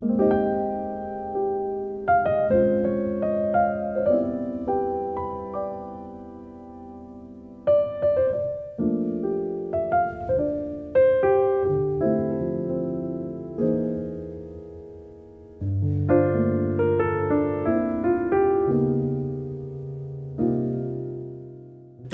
The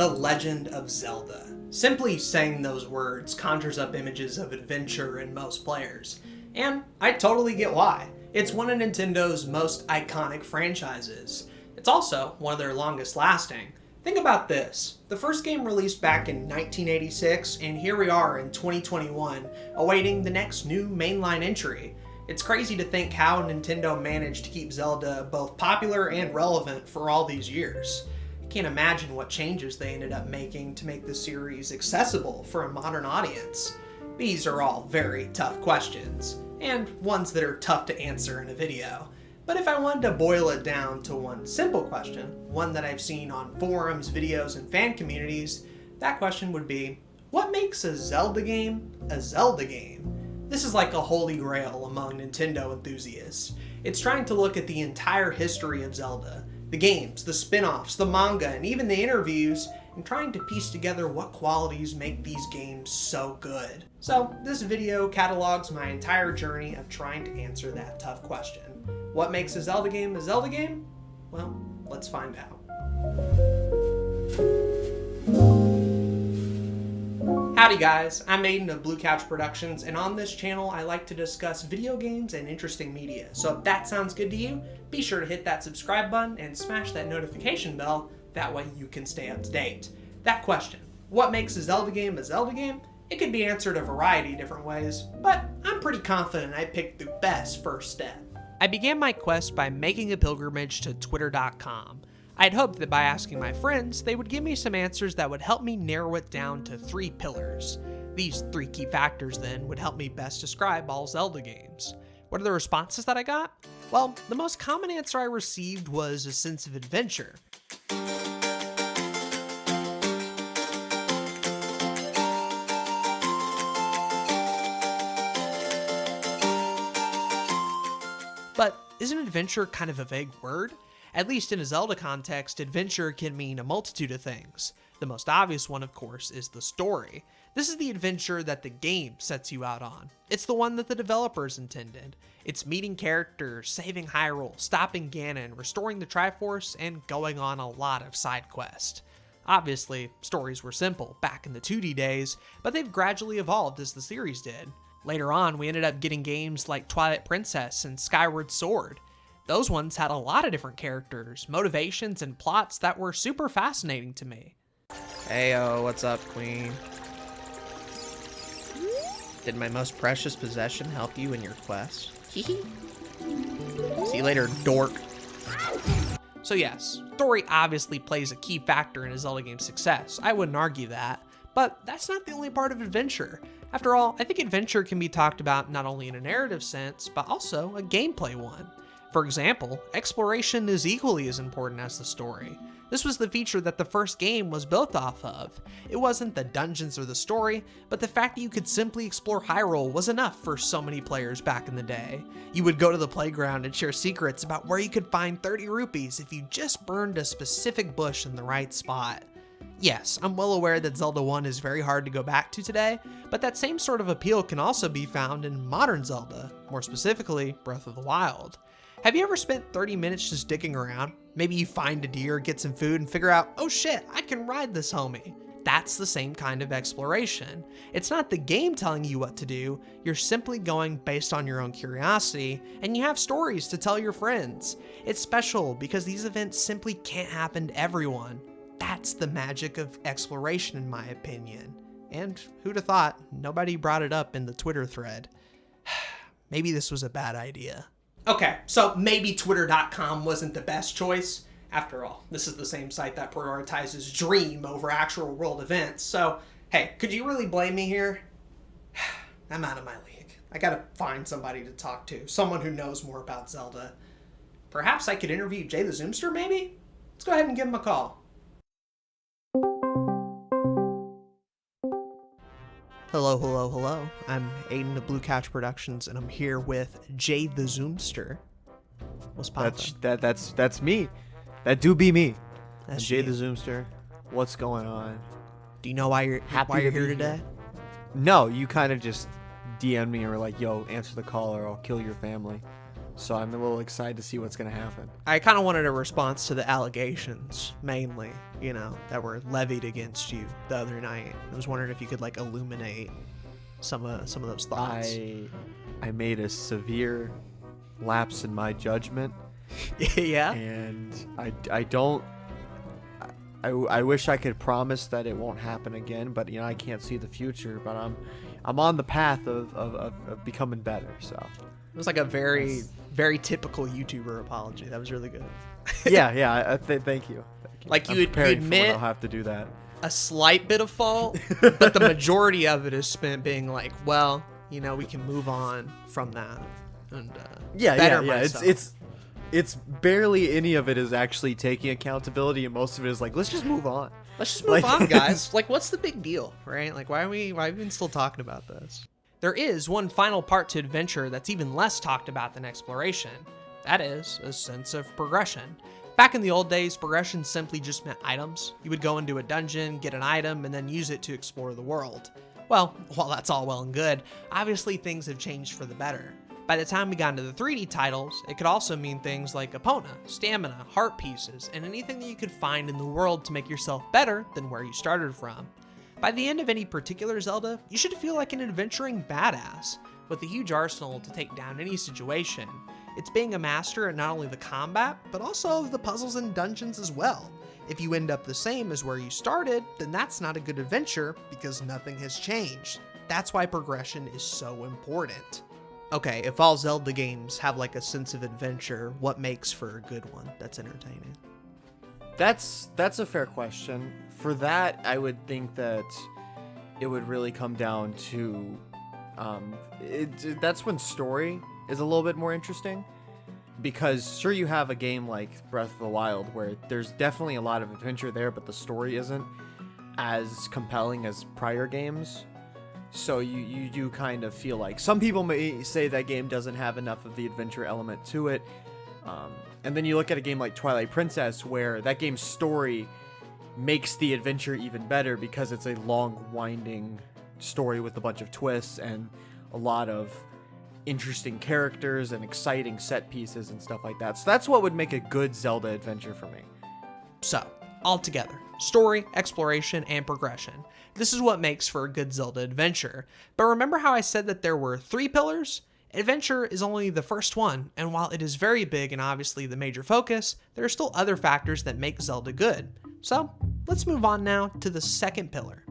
Legend of Zelda. Simply saying those words conjures up images of adventure in most players, and I totally get why. It's one of Nintendo's most iconic franchises. It's also one of their longest lasting. Think about this. The first game released back in 1986, and here we are in 2021, awaiting the next new mainline entry. It's crazy to think how Nintendo managed to keep Zelda both popular and relevant for all these years. Can't imagine what changes they ended up making to make the series accessible for a modern audience. These are all very tough questions, and ones that are tough to answer in a video. But if I wanted to boil it down to one simple question, one that I've seen on forums, videos, and fan communities, that question would be, what makes a Zelda game a Zelda game? This is like a holy grail among Nintendo enthusiasts. It's trying to look at the entire history of Zelda, the games, the spin-offs, the manga, and even the interviews, and trying to piece together what qualities make these games so good. So this video catalogs my entire journey of trying to answer that tough question. What makes a Zelda game a Zelda game? Well, let's find out. Howdy guys, I'm Aiden of Blue Couch Productions, and on this channel I like to discuss video games and interesting media. So if that sounds good to you, be sure to hit that subscribe button and smash that notification bell, that way you can stay up to date. That question, what makes a Zelda game a Zelda game? It could be answered a variety of different ways, but I'm pretty confident I picked the best first step. I began my quest by making a pilgrimage to twitter.com. I'd hoped that by asking my friends, they would give me some answers that would help me narrow it down to 3 pillars. These 3 key factors then would help me best describe all Zelda games. What are the responses that I got? Well, the most common answer I received was a sense of adventure. But isn't adventure kind of a vague word? At least in a Zelda context, adventure can mean a multitude of things. The most obvious one, of course, is the story. This is the adventure that the game sets you out on. It's the one that the developers intended. It's meeting characters, saving Hyrule, stopping Ganon, restoring the Triforce, and going on a lot of side quests. Obviously, stories were simple back in the 2D days, but they've gradually evolved as the series did. Later on, we ended up getting games like Twilight Princess and Skyward Sword. Those ones had a lot of different characters, motivations, and plots that were super fascinating to me. Heyo, what's up, Queen? Did my most precious possession help you in your quest? See you later, dork. So yes, story obviously plays a key factor in a Zelda game's success. I wouldn't argue that. But that's not the only part of adventure. After all, I think adventure can be talked about not only in a narrative sense, but also a gameplay one. For example, exploration is equally as important as the story. This was the feature that the first game was built off of. It wasn't the dungeons or the story, but the fact that you could simply explore Hyrule was enough for so many players back in the day. You would go to the playground and share secrets about where you could find 30 rupees if you just burned a specific bush in the right spot. Yes, I'm well aware that Zelda 1 is very hard to go back to today, but that same sort of appeal can also be found in modern Zelda, more specifically, Breath of the Wild. Have you ever spent 30 minutes just digging around? Maybe you find a deer, get some food, and figure out, oh shit, I can ride this homie. That's the same kind of exploration. It's not the game telling you what to do, you're simply going based on your own curiosity, and you have stories to tell your friends. It's special because these events simply can't happen to everyone. That's the magic of exploration, in my opinion. And who'd have thought, nobody brought it up in the Twitter thread. Maybe this was a bad idea. Okay, so maybe Twitter.com wasn't the best choice. After all, this is the same site that prioritizes Dream over actual world events. So, hey, could you really blame me here? I'm out of my league. I gotta find somebody to talk to. Someone who knows more about Zelda. Perhaps I could interview Jay the Zoomster, maybe? Let's go ahead and give him a call. Hello, hello, hello. I'm Aiden of Blue Couch Productions, and I'm here with Jay the Zoomster. What's poppin'? That's me. That do be me. That's I'm Jay you. the Zoomster. What's going on? Do you know why you're here today? No, you kind of just DM'd me and were like, "Yo, answer the call or I'll kill your family." So I'm a little excited to see what's gonna happen. I kind of wanted a response to the allegations, mainly, that were levied against you the other night. I was wondering if you could illuminate some of those thoughts. I made a severe lapse in my judgment. Yeah. And I wish I could promise that it won't happen again, but I can't see the future. But I'm on the path of becoming better. So it was like a very typical YouTuber apology. That was really good. yeah. Thank you. Like you admit admit I'll have to do that. A slight bit of fault, but the majority of it is spent being like, well, we can move on from that and better myself. It's barely any of it is actually taking accountability, and most of it is like, let's just move on. Let's just move on, guys. What's the big deal, right? Why are we even still talking about this? There is one final part to adventure that's even less talked about than exploration. That is a sense of progression. Back in the old days, progression simply just meant items. You would go into a dungeon, get an item, and then use it to explore the world. Well, while that's all well and good, obviously things have changed for the better. By the time we got into the 3D titles, it could also mean things like Epona, stamina, heart pieces, and anything that you could find in the world to make yourself better than where you started from. By the end of any particular Zelda, you should feel like an adventuring badass, with a huge arsenal to take down any situation. It's being a master at not only the combat, but also of the puzzles and dungeons as well. If you end up the same as where you started, then that's not a good adventure because nothing has changed. That's why progression is so important. Okay, if all Zelda games have a sense of adventure, what makes for a good one that's entertaining? That's a fair question. For that, I would think that it would really come down to that's when story is a little bit more interesting, because sure, you have a game like Breath of the Wild where there's definitely a lot of adventure there, but the story isn't as compelling as prior games. So you do kind of feel like some people may say that game doesn't have enough of the adventure element to it. And then you look at a game like Twilight Princess, where that game's story makes the adventure even better because it's a long, winding story with a bunch of twists and a lot of interesting characters and exciting set pieces and stuff like that. So that's what would make a good Zelda adventure for me. So, altogether, story, exploration, and progression. This is what makes for a good Zelda adventure. But remember how I said that there were 3 pillars? Adventure is only the first one, and while it is very big and obviously the major focus, there are still other factors that make Zelda good. So, let's move on now to the second pillar.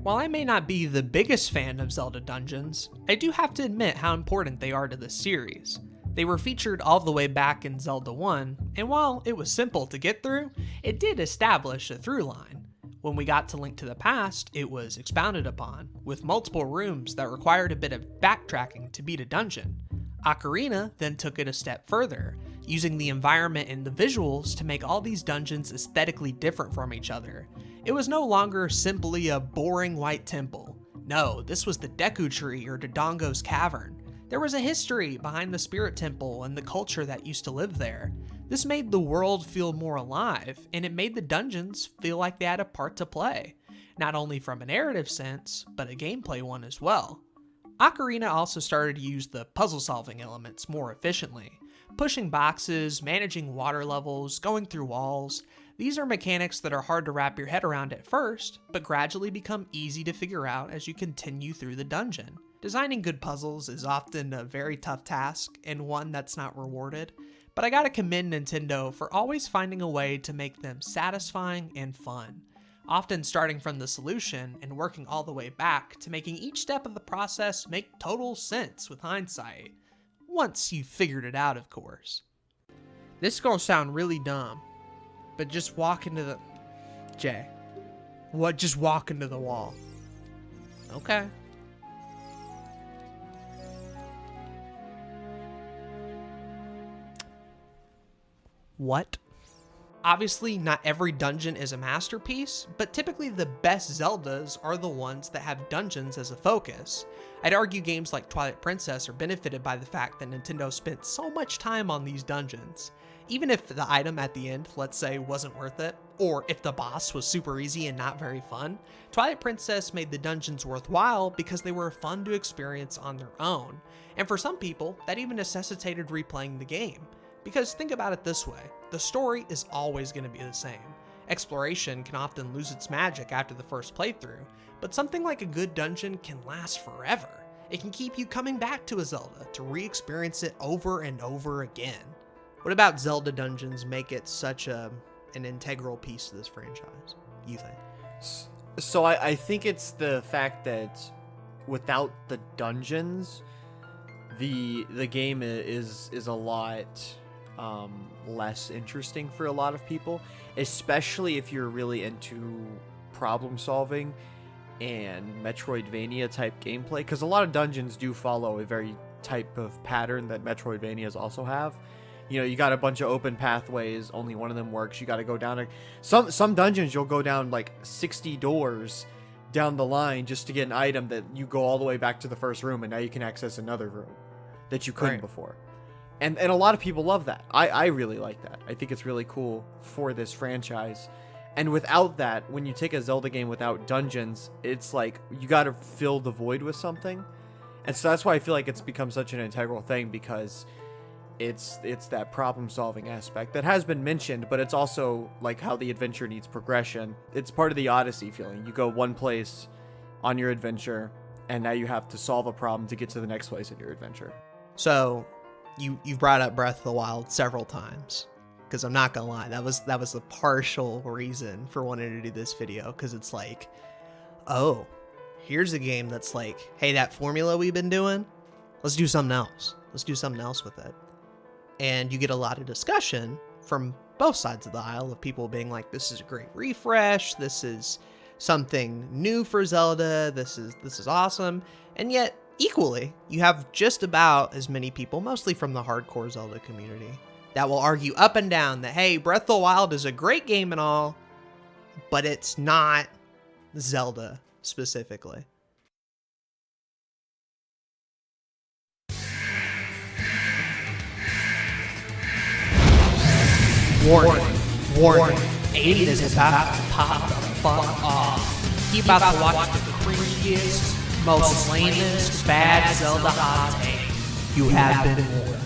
While I may not be the biggest fan of Zelda dungeons, I do have to admit how important they are to the series. They were featured all the way back in Zelda 1, and while it was simple to get through, it did establish a through line. When we got to Link to the Past, it was expounded upon, with multiple rooms that required a bit of backtracking to beat a dungeon. Ocarina then took it a step further, using the environment and the visuals to make all these dungeons aesthetically different from each other. It was no longer simply a boring white temple. No, this was the Deku Tree or Dodongo's Cavern. There was a history behind the Spirit Temple and the culture that used to live there. This made the world feel more alive, and it made the dungeons feel like they had a part to play, not only from a narrative sense, but a gameplay one as well. Ocarina also started to use the puzzle-solving elements more efficiently, pushing boxes, managing water levels, going through walls. These are mechanics that are hard to wrap your head around at first, but gradually become easy to figure out as you continue through the dungeon. Designing good puzzles is often a very tough task, and one that's not rewarded, but I gotta commend Nintendo for always finding a way to make them satisfying and fun, often starting from the solution and working all the way back to making each step of the process make total sense with hindsight. Once you've figured it out, of course. This is gonna sound really dumb, but just walk into the... Jay. What? Just walk into the wall. Okay. What? Obviously, not every dungeon is a masterpiece, but typically the best Zeldas are the ones that have dungeons as a focus. I'd argue games like Twilight Princess are benefited by the fact that Nintendo spent so much time on these dungeons. Even if the item at the end, let's say, wasn't worth it, or if the boss was super easy and not very fun, Twilight Princess made the dungeons worthwhile because they were fun to experience on their own. And for some people, that even necessitated replaying the game. Because think about it this way, the story is always going to be the same. Exploration can often lose its magic after the first playthrough, but something like a good dungeon can last forever. It can keep you coming back to a Zelda to re-experience it over and over again. What about Zelda dungeons make it such an integral piece to this franchise, you think? So I think it's the fact that without the dungeons, the game is a lot less interesting for a lot of people, especially if you're really into problem solving and Metroidvania type gameplay, because a lot of dungeons do follow a very type of pattern that Metroidvanias also have. You know, you got a bunch of open pathways, only one of them works. You got to go down some dungeons, you'll go down like 60 doors down the line just to get an item that you go all the way back to the first room, and now you can access another room that you couldn't before. And a lot of people love that. I really like that. I think it's really cool for this franchise. And without that, when you take a Zelda game without dungeons, it's like you got to fill the void with something. And so that's why I feel like it's become such an integral thing, because it's that problem solving aspect that has been mentioned, but it's also like how the adventure needs progression. It's part of the Odyssey feeling. You go one place on your adventure, and now you have to solve a problem to get to the next place in your adventure. So you've brought up Breath of the Wild several times, because I'm not gonna lie, that was the partial reason for wanting to do this video, because it's like, oh, here's a game that's like, hey, that formula we've been doing, let's do something else. Let's do something else with it. And you get a lot of discussion from both sides of the aisle of people being like, this is a great refresh, this is something new for Zelda, this is awesome. And yet, equally, you have just about as many people, mostly from the hardcore Zelda community, that will argue up and down that, hey, Breath of the Wild is a great game and all, but it's not Zelda specifically. Warning. Aiden is about to pop the fuck off. He about to watch the cringiest, most lamest, bad Zelda hot take. You have been warned.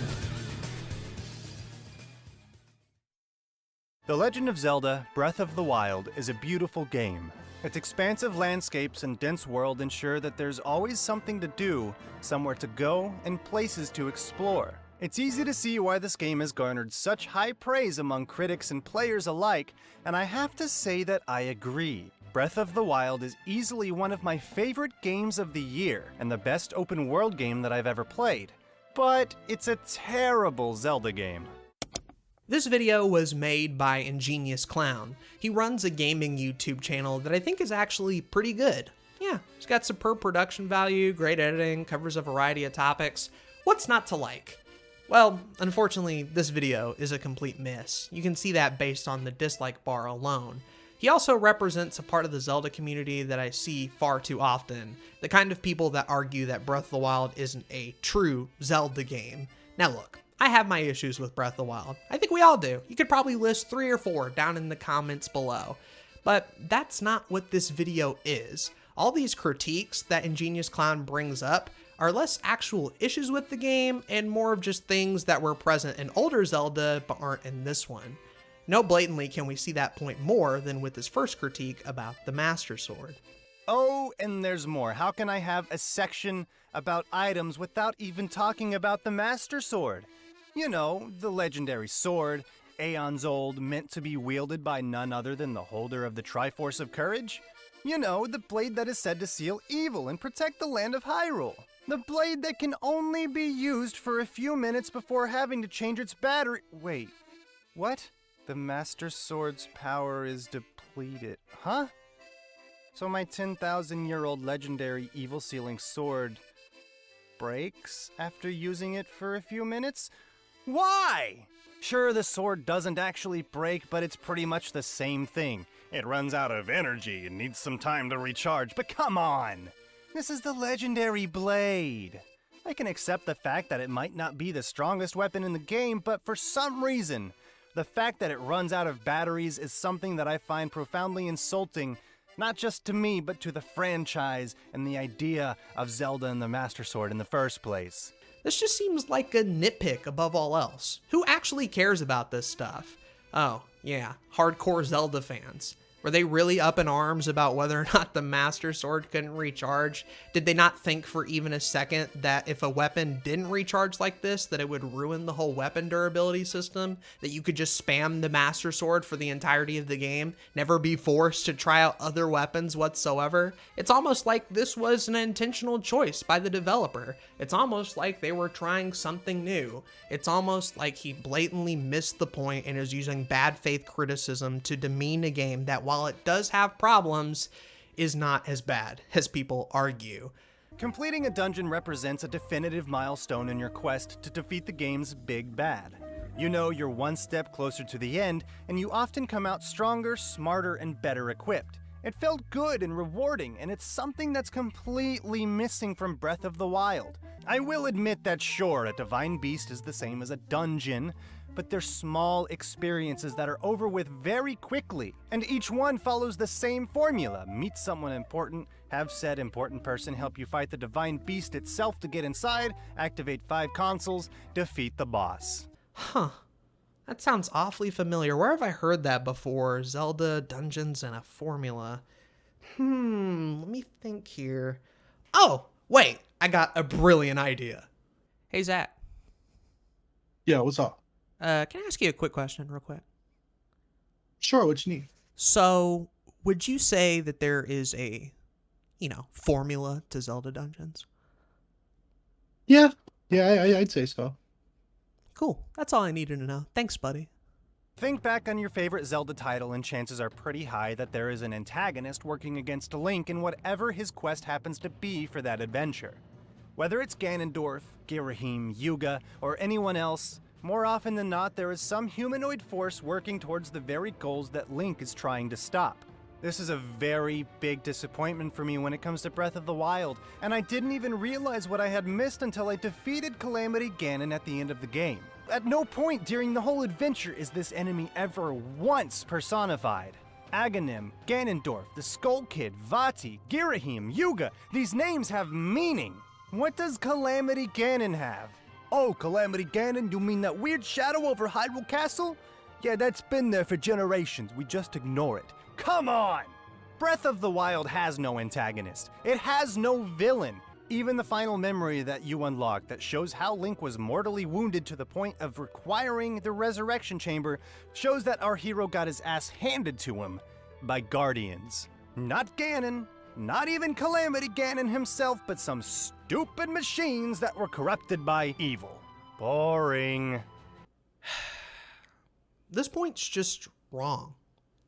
The Legend of Zelda: Breath of the Wild is a beautiful game. Its expansive landscapes and dense world ensure that there's always something to do, somewhere to go, and places to explore. It's easy to see why this game has garnered such high praise among critics and players alike, and I have to say that I agree. Breath of the Wild is easily one of my favorite games of the year, and the best open world game that I've ever played. But it's a terrible Zelda game. This video was made by Ingenious Clown. He runs a gaming YouTube channel that I think is actually pretty good. Yeah, it's got superb production value, great editing, covers a variety of topics. What's not to like? Well, unfortunately, this video is a complete miss. You can see that based on the dislike bar alone. He also represents a part of the Zelda community that I see far too often, the kind of people that argue that Breath of the Wild isn't a true Zelda game. Now look, I have my issues with Breath of the Wild. I think we all do. You could probably list 3 or 4 down in the comments below. But that's not what this video is. All these critiques that Ingenious Clown brings up are less actual issues with the game and more of just things that were present in older Zelda but aren't in this one. No blatantly can we see that point more than with his first critique about the Master Sword. Oh, and there's more. How can I have a section about items without even talking about the Master Sword? You know, the legendary sword, aeons old, meant to be wielded by none other than the holder of the Triforce of Courage? You know, the blade that is said to seal evil and protect the land of Hyrule. The blade that can only be used for a few minutes before having to change its battery. Wait, what? The Master Sword's power is depleted. Huh? So my 10,000-year-old legendary evil-sealing sword breaks after using it for a few minutes? Why? Sure, the sword doesn't actually break, but it's pretty much the same thing. It runs out of energy and needs some time to recharge, but come on! This is the legendary blade. I can accept the fact that it might not be the strongest weapon in the game, but for some reason, the fact that it runs out of batteries is something that I find profoundly insulting, not just to me, but to the franchise and the idea of Zelda and the Master Sword in the first place. This just seems like a nitpick above all else. Who actually cares about this stuff? Oh, yeah, hardcore Zelda fans. Were they really up in arms about whether or not the Master Sword couldn't recharge? Did they not think for even a second that if a weapon didn't recharge like this, that it would ruin the whole weapon durability system? That you could just spam the Master Sword for the entirety of the game, never be forced to try out other weapons whatsoever? It's almost like this was an intentional choice by the developer. It's almost like they were trying something new. It's almost like he blatantly missed the point and is using bad faith criticism to demean a game that, while it does have problems, is not as bad as people argue. Completing a dungeon represents a definitive milestone in your quest to defeat the game's big bad. You know you're one step closer to the end, and you often come out stronger, smarter, and better equipped. It felt good and rewarding, and it's something that's completely missing from Breath of the Wild. I will admit that sure, a divine beast is the same as a dungeon, but they're small experiences that are over with very quickly, and each one follows the same formula. Meet someone important, have said important person help you fight the divine beast itself to get inside, activate 5 consoles, defeat the boss. Huh. That sounds awfully familiar. Where have I heard that before? Zelda, dungeons, and a formula. Let me think here. Oh, wait, I got a brilliant idea. Hey, Zach. Yeah, what's up? Can I ask you a quick question real quick? Sure, what you need? So, would you say that there is a, formula to Zelda dungeons? Yeah, I'd say so. Cool. That's all I needed to know. Thanks, buddy. Think back on your favorite Zelda title and chances are pretty high that there is an antagonist working against Link in whatever his quest happens to be for that adventure. Whether it's Ganondorf, Girahim, Yuga, or anyone else, more often than not there is some humanoid force working towards the very goals that Link is trying to stop. This is a very big disappointment for me when it comes to Breath of the Wild, and I didn't even realize what I had missed until I defeated Calamity Ganon at the end of the game. At no point during the whole adventure is this enemy ever once personified. Aghanim, Ganondorf, the Skull Kid, Vati, Girahim, Yuga, these names have meaning. What does Calamity Ganon have? Oh, Calamity Ganon, you mean that weird shadow over Hyrule Castle? Yeah, that's been there for generations, we just ignore it. Come on! Breath of the Wild has no antagonist. It has no villain. Even the final memory that you unlock that shows how Link was mortally wounded to the point of requiring the Resurrection Chamber shows that our hero got his ass handed to him by Guardians. Not Ganon, not even Calamity Ganon himself, but some stupid machines that were corrupted by evil. Boring. This point's just wrong.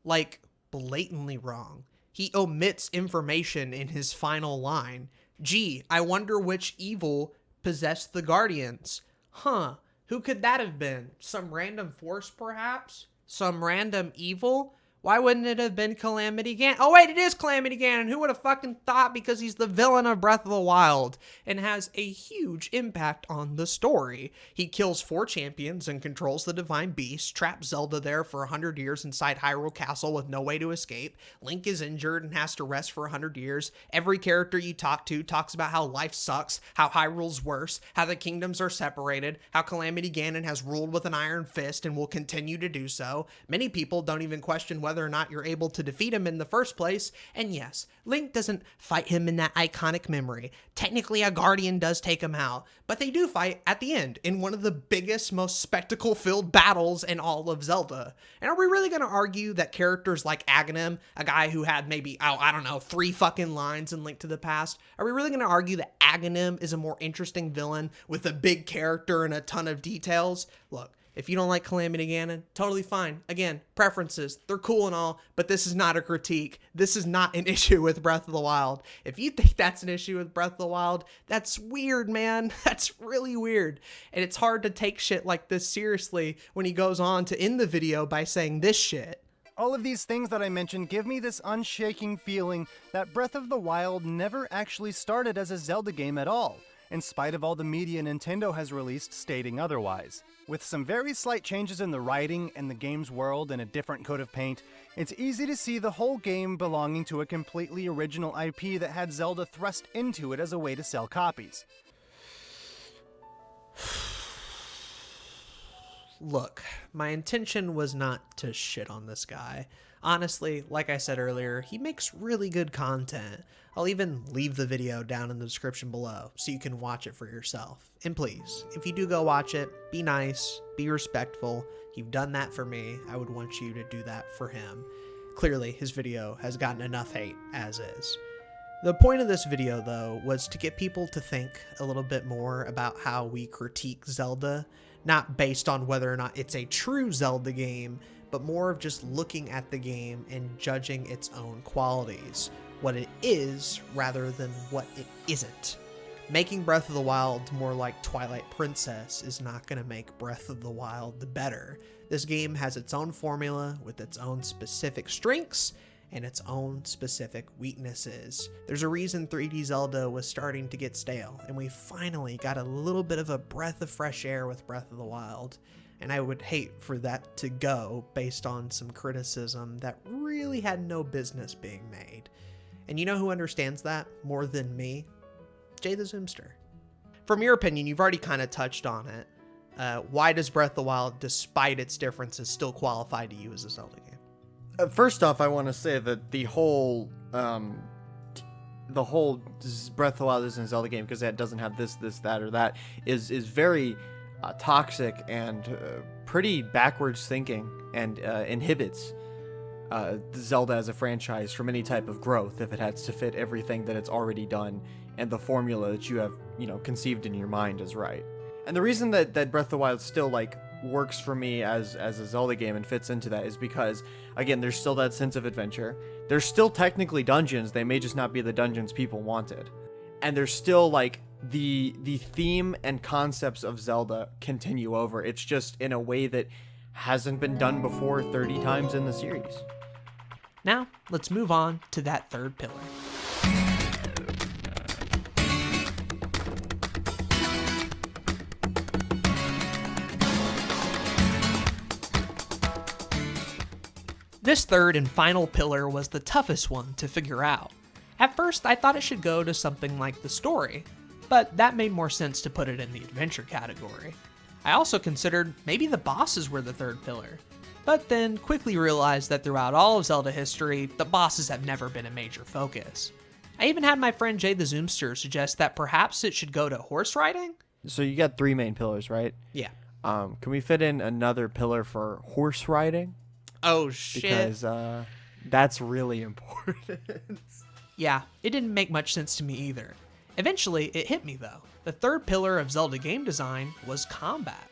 Like, blatantly wrong. He omits information in his final line. Gee, I wonder which evil possessed the Guardians. Huh, who could that have been? Some random force, perhaps? Some random evil? Why wouldn't it have been Calamity Ganon? Oh wait, it is Calamity Ganon. Who would have fucking thought, because he's the villain of Breath of the Wild and has a huge impact on the story. He kills 4 champions and controls the Divine Beast, traps Zelda there for 100 years inside Hyrule Castle with no way to escape. Link is injured and has to rest for 100 years. Every character you talk to talks about how life sucks, how Hyrule's worse, how the kingdoms are separated, how Calamity Ganon has ruled with an iron fist and will continue to do so. Many people don't even question whether or not you're able to defeat him in the first place. And yes, Link doesn't fight him in that iconic memory. Technically, a Guardian does take him out, but they do fight at the end in one of the biggest, most spectacle-filled battles in all of Zelda. And are we really going to argue that characters like Aghanim, a guy who had maybe, 3 fucking lines in Link to the Past, are we really going to argue that Aghanim is a more interesting villain with a big character and a ton of details? Look, If you don't like Calamity Ganon, totally fine. Again, preferences, they're cool and all, but this is not a critique. This is not an issue with Breath of the Wild. If you think that's an issue with Breath of the Wild, that's weird, man. That's really weird. And it's hard to take shit like this seriously when he goes on to end the video by saying this shit. All of these things that I mentioned give me this unshaking feeling that Breath of the Wild never actually started as a Zelda game at all, in spite of all the media Nintendo has released stating otherwise. With some very slight changes in the writing and the game's world and a different coat of paint, it's easy to see the whole game belonging to a completely original IP that had Zelda thrust into it as a way to sell copies. Look, my intention was not to shit on this guy. Honestly, like I said earlier, he makes really good content. I'll even leave the video down in the description below so you can watch it for yourself. And please, if you do go watch it, be nice, be respectful. You've done that for me. I would want you to do that for him. Clearly, his video has gotten enough hate as is. The point of this video, though, was to get people to think a little bit more about how we critique Zelda, not based on whether or not it's a true Zelda game, but more of just looking at the game and judging its own qualities, what it is rather than what it isn't. Making Breath of the Wild more like Twilight Princess is not going to make Breath of the Wild better. This game has its own formula with its own specific strengths and its own specific weaknesses. There's a reason 3D Zelda was starting to get stale, and we finally got a little bit of a breath of fresh air with Breath of the Wild. And I would hate for that to go based on some criticism that really had no business being made. And you know who understands that more than me? Jay the Zoomster. From your opinion, you've already kind of touched on it. Why does Breath of the Wild, despite its differences, still qualify to you as a Zelda game? First off, I want to say that the whole Breath of the Wild isn't a Zelda game because it doesn't have this, that, or that is very toxic and pretty backwards thinking, and inhibits Zelda as a franchise from any type of growth if it has to fit everything that it's already done and the formula that you have, conceived in your mind is right. And the reason that Breath of the Wild still works for me as a Zelda game and fits into that is because, again, there's still that sense of adventure. There's still technically dungeons. They may just not be the dungeons people wanted. And there's still the theme and concepts of Zelda continue over. It's just in a way that hasn't been done before 30 times in the series. Now, let's move on to that third pillar. This third and final pillar was the toughest one to figure out. At first, I thought it should go to something like the story, but that made more sense to put it in the adventure category. I also considered maybe the bosses were the third pillar, but then quickly realized that throughout all of Zelda history, the bosses have never been a major focus. I even had my friend Jay the Zoomster suggest that perhaps it should go to horse riding? So you got 3 main pillars, right? Yeah. Can we fit in another pillar for horse riding? Oh shit. Because that's really important. Yeah, it didn't make much sense to me either. Eventually, it hit me though. The third pillar of Zelda game design was combat.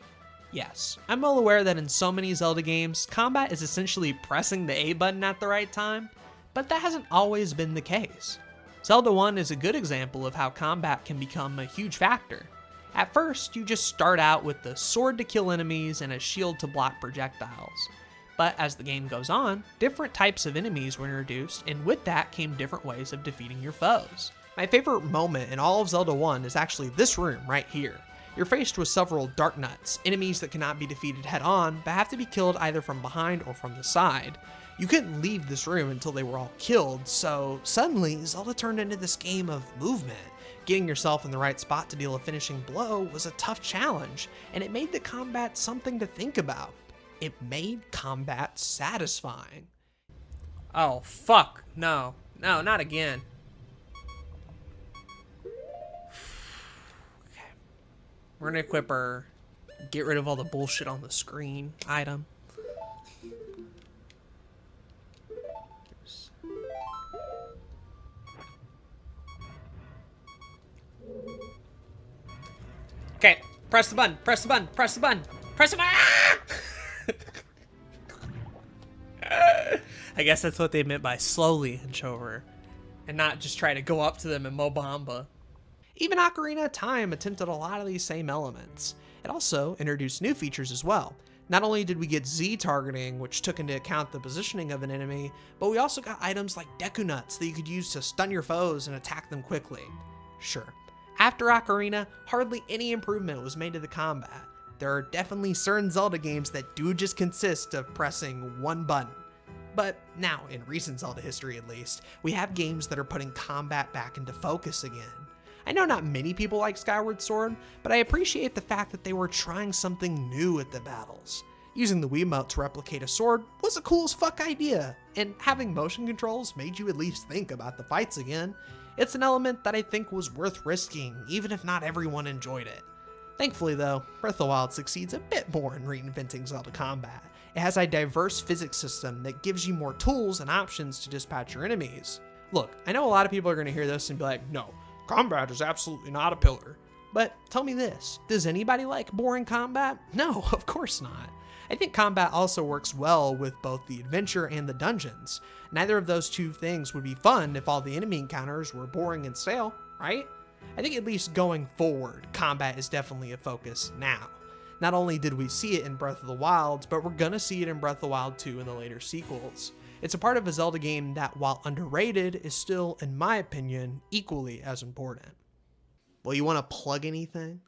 Yes, I'm well aware that in so many Zelda games, combat is essentially pressing the A button at the right time, but that hasn't always been the case. Zelda 1 is a good example of how combat can become a huge factor. At first, you just start out with the sword to kill enemies and a shield to block projectiles. But as the game goes on, different types of enemies were introduced, and with that came different ways of defeating your foes. My favorite moment in all of Zelda 1 is actually this room right here. You're faced with several Dark Nuts, enemies that cannot be defeated head-on, but have to be killed either from behind or from the side. You couldn't leave this room until they were all killed, so suddenly Zelda turned into this game of movement. Getting yourself in the right spot to deal a finishing blow was a tough challenge, and it made the combat something to think about. It made combat satisfying. Oh, fuck. No. No, not again. Okay. We're gonna equip our get rid of all the bullshit on the screen item. Okay, press the button, press the button, press the button, press the button! Ah! I guess that's what they meant by slowly inch over, and not just try to go up to them and Mobamba. Even Ocarina of Time attempted a lot of these same elements. It also introduced new features as well. Not only did we get Z targeting, which took into account the positioning of an enemy, but we also got items like Deku Nuts that you could use to stun your foes and attack them quickly. Sure, after Ocarina, hardly any improvement was made to the combat. There are definitely certain Zelda games that do just consist of pressing one button. But now, in recent Zelda history at least, we have games that are putting combat back into focus again. I know not many people like Skyward Sword, but I appreciate the fact that they were trying something new at the battles. Using the Wiimote to replicate a sword was a cool as fuck idea, and having motion controls made you at least think about the fights again. It's an element that I think was worth risking, even if not everyone enjoyed it. Thankfully though, Breath of the Wild succeeds a bit more in reinventing Zelda combat. It has a diverse physics system that gives you more tools and options to dispatch your enemies. Look, I know a lot of people are going to hear this and be like, no, combat is absolutely not a pillar. But tell me this, does anybody like boring combat? No, of course not. I think combat also works well with both the adventure and the dungeons. Neither of those two things would be fun if all the enemy encounters were boring and stale, right? I think at least going forward, combat is definitely a focus now. Not only did we see it in Breath of the Wild, but we're gonna see it in Breath of the Wild 2 in the later sequels. It's a part of a Zelda game that, while underrated, is still, in my opinion, equally as important. Well, you wanna plug anything?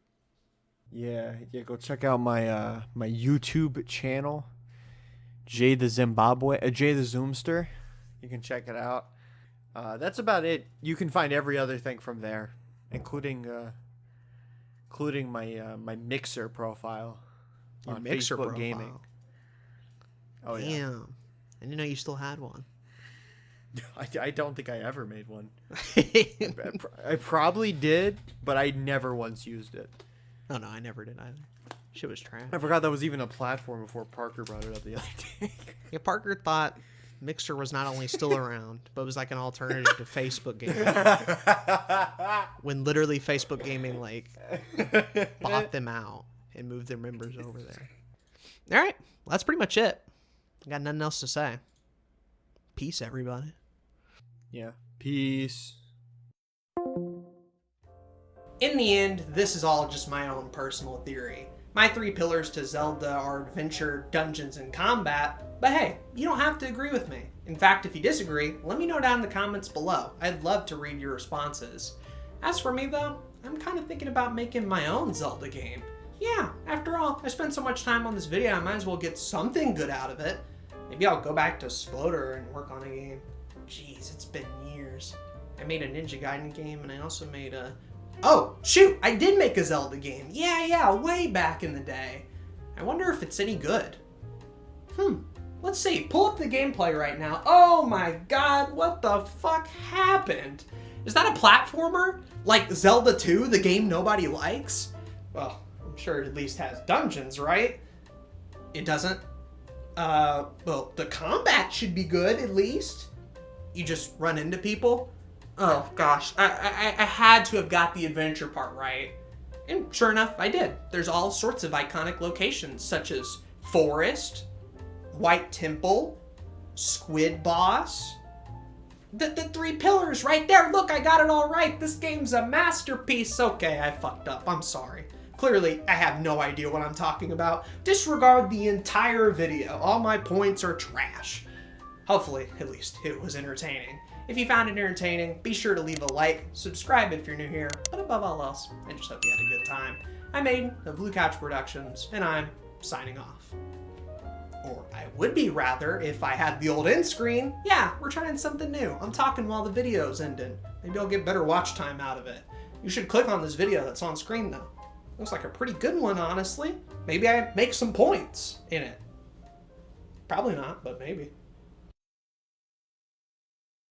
Yeah, go check out my my YouTube channel, Jay the Zoomster. You can check it out. That's about it. You can find every other thing from there, including my my Mixer profile on Mixer Facebook profile. Gaming. Oh yeah. Damn. I didn't know you still had one. I don't think I ever made one. I probably did, but I never once used it. Oh no, I never did either. Shit was trash. I forgot that was even a platform before Parker brought it up the other day. Yeah, Parker thought Mixer was not only still around, but was like an alternative to Facebook Gaming. When literally Facebook Gaming like bought them out and moved their members over there. All right, well, that's pretty much it. I got nothing else to say. Peace, everybody. Yeah. Peace. In the end, this is all just my own personal theory. My 3 pillars to Zelda are adventure, dungeons, and combat, but hey, you don't have to agree with me. In fact, if you disagree, let me know down in the comments below. I'd love to read your responses. As for me though, I'm kind of thinking about making my own Zelda game. Yeah, after all, I spent so much time on this video, I might as well get something good out of it. Maybe I'll go back to Sploder and work on a game. Jeez, it's been years. I made a Ninja Gaiden game, and I also made a... Oh, shoot! I did make a Zelda game! Yeah, way back in the day. I wonder if it's any good. Let's see. Pull up the gameplay right now. Oh my god, what the fuck happened? Is that a platformer? Like Zelda 2, the game nobody likes? Well, I'm sure it at least has dungeons, right? It doesn't? Well, the combat should be good, at least. You just run into people? Oh, gosh. I had to have got the adventure part right. And sure enough, I did. There's all sorts of iconic locations, such as Forest, White Temple, Squid Boss. The 3 pillars right there. Look, I got it all right. This game's a masterpiece. Okay, I fucked up. I'm sorry. Clearly, I have no idea what I'm talking about. Disregard the entire video. All my points are trash. Hopefully, at least, it was entertaining. If you found it entertaining, be sure to leave a like, subscribe if you're new here, but above all else, I just hope you had a good time. I'm Aiden of Blue Couch Productions, and I'm signing off. Or I would be, rather, if I had the old end screen. Yeah, we're trying something new. I'm talking while the video's ending. Maybe I'll get better watch time out of it. You should click on this video that's on screen, though. Looks like a pretty good one, honestly. Maybe I make some points in it. Probably not, but maybe.